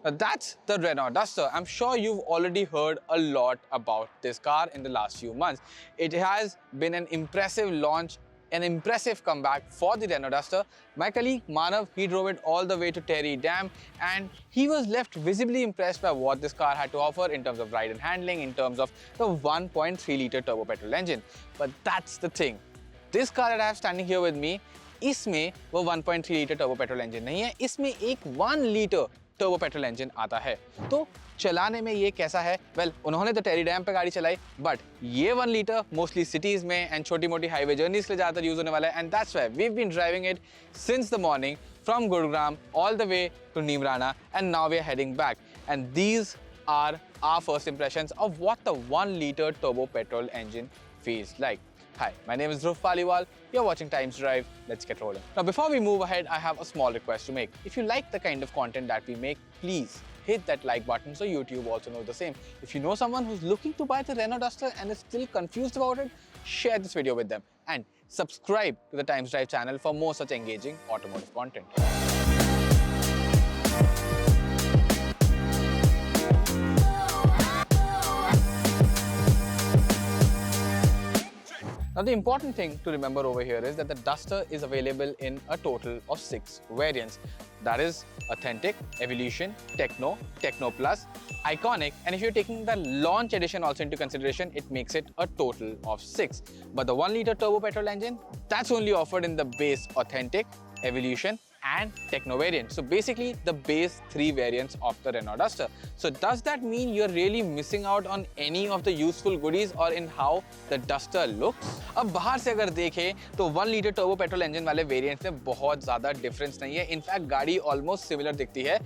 Now that's the Renault Duster. I'm sure you've already heard a lot about this car in the last few months. It has been an impressive launch, an impressive comeback for the Renault Duster. My colleague Manav, he drove it all the way to Terry Dam and he was left visibly impressed by what this car had to offer in terms of ride and handling, in terms of the 1.3 litre turbo petrol engine. But that's the thing. This car that I have standing here with me, इसमें वो 1.3 litre turbo petrol engine नहीं है, इसमें एक 1 litre turbo petrol engine आता है। तो चलाने में ये कैसा है? वेल, उन्होंने तो टेरी डैम पे गाड़ी चलाई, बट ये 1 लीटर मोस्टली सिटीज में एंड छोटी मोटी हाईवे जर्नीज के लिए ज़्यादातर यूज होने वाला है, and that's why we have been driving it since the morning from Gurugram all the way to Neemrana and now we are heading back, and these are our first impressions of what the 1 liter turbo petrol engine feels like. Hi, my name is Dhruv Paliwal. You're watching Times Drive. Let's get rolling. Now, before we move ahead, I have a small request to make. If you like the kind of content that we make, please hit that like button so YouTube also knows the same. If you know someone who's looking to buy the Renault Duster and is still confused about it, share this video with them and subscribe to the Times Drive channel for more such engaging automotive content. Now, the important thing to remember over here is that the Duster is available in a total of 6 variants. That is Authentic, Evolution, Techno, Techno Plus, Iconic, and if you're taking the launch edition also into consideration, it makes it a total of 6. But the 1 liter turbo petrol engine, that's only offered in the base Authentic, Evolution, and Techno variant. So basically the base 3 variants of the Renault Duster. So does that mean you're really missing out on any of the useful goodies or in how the Duster looks? अब बाहर से अगर देखें तो 1 litre turbo petrol engine वाले variants में बहुत ज़्यादा डिफरेंस नहीं है। इनफैक्ट गाड़ी ऑलमोस्ट सिमिलर दिखती है,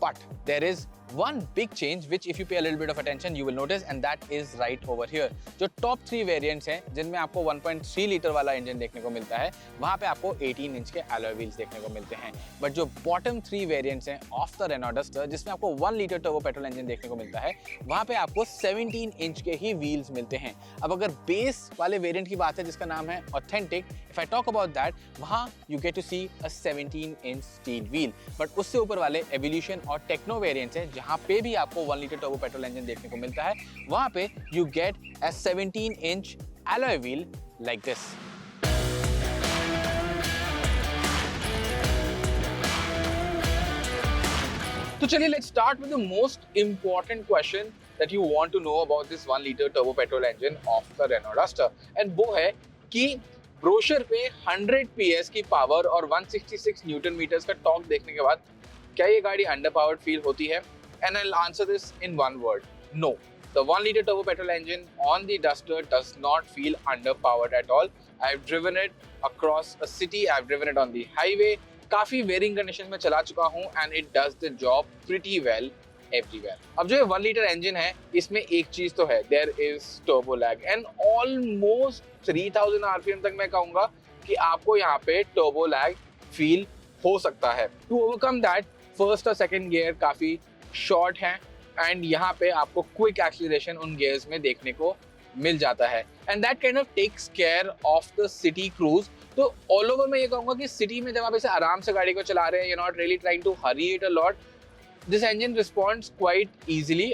but there is one big change which if you pay a little bit of attention you will notice, and that is right over here. जो टॉप 3 वेरिएंट्स हैं जिनमें आपको 1.3 लीटर वाला इंजन देखने को मिलता है, वहाँ पे आपको 18 इंच के अलॉय व्हील्स देखने को मिलते हैं। बट जो बॉटम 3 वेरिएंट्स हैं ऑफ द Renault Duster, जिसमें आपको 1 लीटर टर्बो पेट्रोल इंजन देखने को मिलता है, वहाँ पे आपको 17 इंच के ही व्हील्स मिलते हैं। अब अगर बेस वाले वेरिएंट की बात है जिसका नाम है authentic, if I talk about that, वहाँ you get to see a 17 inch steel wheel. But उससे ऊपर वाले एवोल्यूशन और टेक्नो वेरिएंट्स हैं जहाँ पे भी आपको 1 लीटर टर्बो पेट्रोल इंजन देखने को मिलता है, वहाँ पे you get a 17 inch alloy wheel like this. So chaliye, let's start with the most important question that you want to know about this 1 liter turbo petrol engine of the Renault Duster, and वो है कि brochure पे 100 PS की power और 166 Newton metres का torque देखने के बाद क्या ये गाड़ी अंडर पावर्ड फील होती है? And I'll answer this in one word: no. The 1 liter turbo petrol engine on the Duster does not feel underpowered at all. I've driven it across a city, I've driven it on the highway. काफी varying condition में चला चुका हूँ and it does the job pretty well everywhere. अब जो ये 1 liter engine है, इसमें एक चीज तो है, there is turbo lag and almost 3000 RPM तक मैं कहूँगा कि आपको यहाँ पे turbo lag feel हो सकता है. To overcome that, first और second gear काफी शॉर्ट है एंड यहाँ पे आपको क्विक एक्सीलरेशन उन गियर्स में देखने को मिल जाता है, and that kind of takes care of the city cruise. तो ऑल ओवर मैं ये कहूँगा कि सिटी में जब आप इसे आराम से गाड़ी को चला रहे हैं, you not really trying to hurry it a lot, this engine responds quite easily.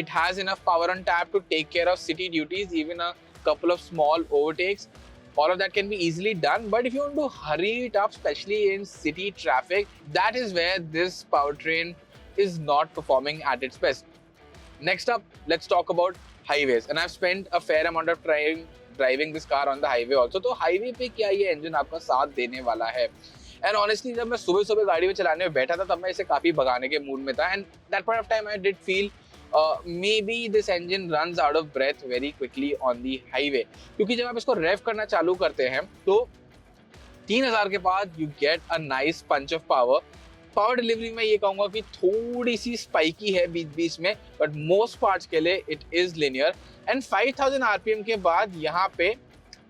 It has enough power on tap to take care of city duties, even a couple of small overtakes. All of that can be easily done, but if you want to hurry it up, especially in city traffic, that is where this powertrain is not performing at its best. Next up, let's talk about highways, and I've spent a fair amount of time driving this car on the highway also. तो highway पे क्या ये engine आपका साथ देने वाला है? And honestly, जब मैं सुबह गाड़ी में चलाने में बैठा था तब मैं इसे काफी भगाने के मूड में था, and that point of time I did feel maybe this engine runs out of breath very quickly on the highway. क्योंकि जब आप इसको रेव करना चालू करते हैं तो 3000 के बाद you get a nice punch of power. Power delivery में ये कहूँगा कि थोड़ी सी स्पाइकी है बीच बीच में, बट मोस्ट पार्ट्स के लिए it is linear. And 5000 RPM के बाद यहाँ पे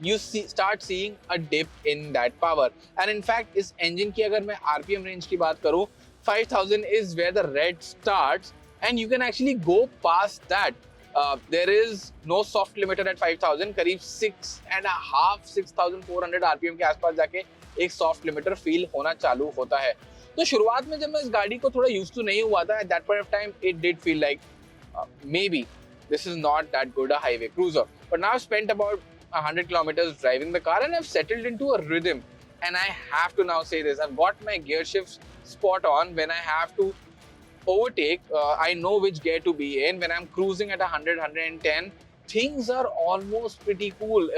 you start seeing a dip in that power. And in fact, इस engine की अगर मैं RPM range की बात करूँ, 5000 is where the red starts, and you can actually go past that. There is no soft limiter at 5000. करीब 6.5 6400 RPM के आसपास जाके एक soft limiter feel होना चालू होता है. तो शुरुआत में जब मैं इस गाड़ी को थोड़ा यूज टू नहीं हुआ था, at that point of time it did feel like maybe this is not that good a highway cruiser. But now I've spent about 100 kilometers driving the car and I've settled into a rhythm. And I have to now say this, I've got my gear shifts spot on. When I have to overtake, I know which gear to be in. When I'm cruising at 100, 110, things are almost pretty cool.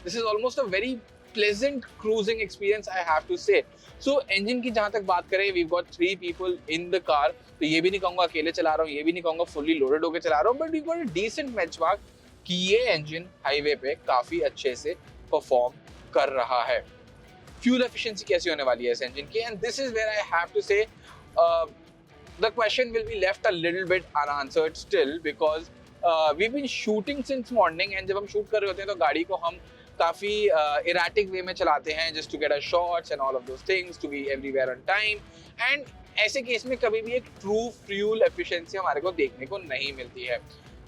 This is almost a very pleasant cruising experience, I have to say. So engine की जहाँ तक बात करें, we've got 3 people in the car. तो ये भी नहीं कहूँगा अकेले चला रहा हूँ, ये भी नहीं कहूँगा fully loaded होकर चला रहा हूँ, but we've got a decent benchmark कि ये engine highway पे काफी अच्छे से perform कर रहा है. Fuel efficiency कैसी होने वाली है इस engine की? And this is where I have to say the question will be left a little bit unanswered still because we've been shooting since morning and जब हम shoot कर रहे होते हैं तो गाड़ी को हम काफी erratic way में चलाते हैं just to get our shots and all of those things, to be everywhere on time. And ऐसे केस में कभी भी एक true fuel efficiency हमारे को देखने को नहीं मिलती है.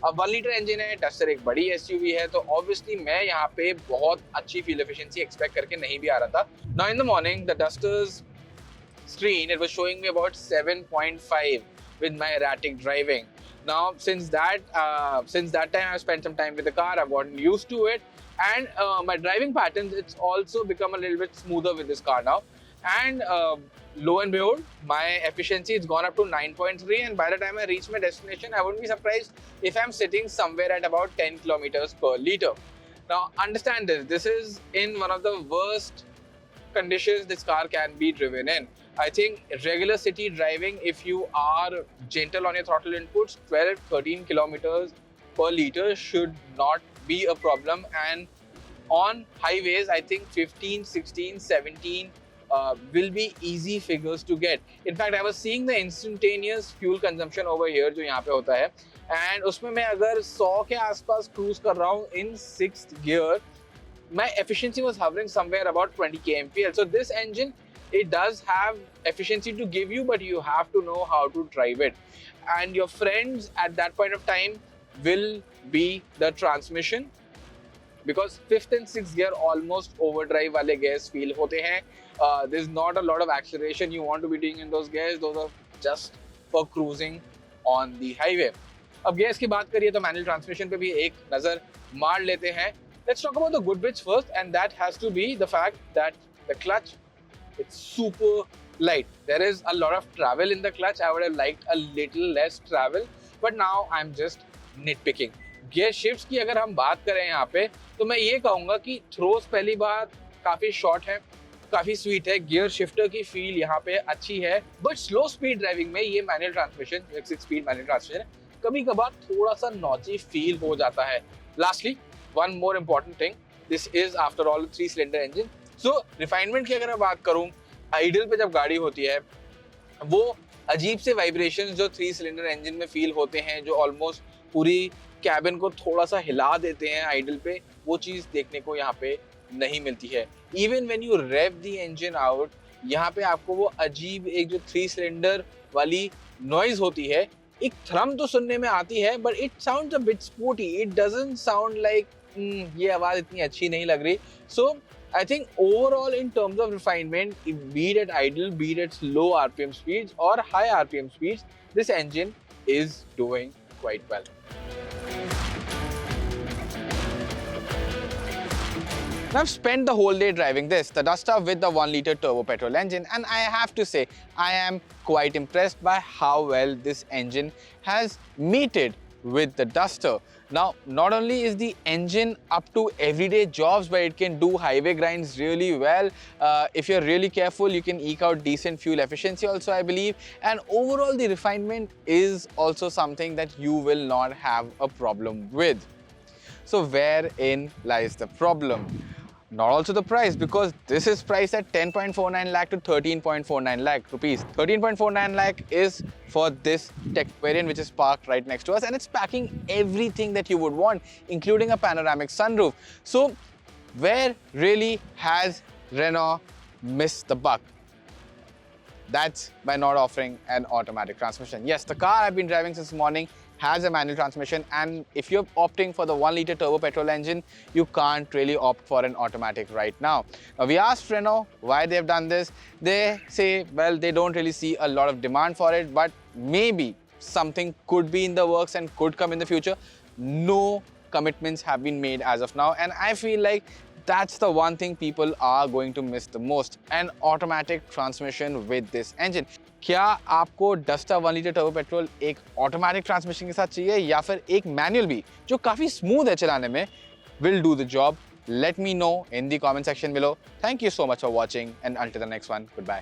अब 1 लीटर इंजन है, डस्टर एक बड़ी SUV है, तो ऑब्वियसली मैं यहाँ पे बहुत अच्छी फ्यूल एफिशिएंसी एक्सपेक्ट करके नहीं भी आ रहा था. Now in the morning the dusters screen, it was showing me about 7.5 with my erratic driving. Now, since that time, I've spent some time with the car. I've gotten used to it, and my driving patterns, it's also become a little bit smoother with this car now. And lo and behold, my efficiency has gone up to 9.3, and by the time I reach my destination, I wouldn't be surprised if I'm sitting somewhere at about 10 kilometers per liter. Now, understand this. This is in one of the worst conditions this car can be driven in. I think regular city driving, if you are gentle on your throttle inputs, 12-13 kilometers per liter should not be a problem. And on highways, I think 15, 16, 17 will be easy figures to get. In fact, I was seeing the instantaneous fuel consumption over here, जो यहाँ पे होता है, and उसमें मैं अगर 100 के आसपास cruise कर रहा हूँ in 6th gear, my efficiency was hovering somewhere about 20 kmpl. So this engine, it does have efficiency to give you, but you have to know how to drive it. And your friends at that point of time will be the transmission, because 5th and 6th gear almost overdrive wale gears feel hote hain. There's not a lot of acceleration you want to be doing in those gears. Those are just for cruising on the highway. अब gears की बात करिए तो manual transmission पे भी एक नजर मार लेते हैं. Let's talk about the good bits first, and that has to be the fact that the clutch, it's super light. There is a lot of travel in the clutch. I would have liked a little less travel, but now I'm just nitpicking. Gear shifts की अगर हम बात करें यहाँ पे, तो मैं ये कहूँगा कि थ्रोस पहली बार काफी शॉर्ट है, काफी स्वीट है. गियर शिफ्टर की फील यहाँ पे अच्छी है, बट स्लो स्पीड ड्राइविंग में ये manual transmission, 6 speed manual transmission, कभी कभार थोड़ा सा नॉची फील हो जाता है. Lastly, one more important thing, this is after all a 3-cylinder engine. So refinement की अगर मैं बात करूँ, idle पे जब गाड़ी होती है, वो अजीब से vibrations जो 3-cylinder engine में feel होते हैं, जो almost पूरी cabin को थोड़ा सा हिला देते हैं idle पे, वो चीज़ देखने को यहाँ पे नहीं मिलती है. Even when you rev the engine out, यहाँ पे आपको वो अजीब एक जो 3-cylinder वाली noise होती है, एक थ्रम तो सुनने में आती है, but it sounds a bit sporty. It doesn't sound like ये आवाज इतनी अच्छी नहीं लग रही. So I think overall in terms of refinement, be it at idle, be it at low RPM speeds or high RPM speeds, this engine is doing quite well. Now, I've spent the whole day driving this, the Duster with the 1-liter turbo petrol engine, and I have to say, I am quite impressed by how well this engine has mated with the Duster. Now, not only is the engine up to everyday jobs, but it can do highway grinds really well. If you're really careful, you can eke out decent fuel efficiency also, I believe. And overall, the refinement is also something that you will not have a problem with. So wherein lies the problem? Not also the price, because this is priced at 10.49 lakh to 13.49 lakh rupees. 13.49 lakh is for this tech variant which is parked right next to us, and it's packing everything that you would want, including a panoramic sunroof. So where really has Renault missed the buck? That's by not offering an automatic transmission. Yes, the car I've been driving since morning has a manual transmission, and if you're opting for the 1 liter turbo petrol engine, you can't really opt for an automatic right now. Now, we asked Renault why they've done this. They say, well, they don't really see a lot of demand for it, but maybe something could be in the works and could come in the future. No commitments have been made as of now, and I feel like that's the one thing people are going to miss the most, an automatic transmission with this engine. क्या आपको डस्टा 1 litre turbo petrol एक automatic transmission के साथ चाहिए या फिर एक manual भी जो काफ़ी स्मूथ है चलाने में? Will do the job. Let me know in the comment section below. Thank you so much for watching, and until the next one, goodbye.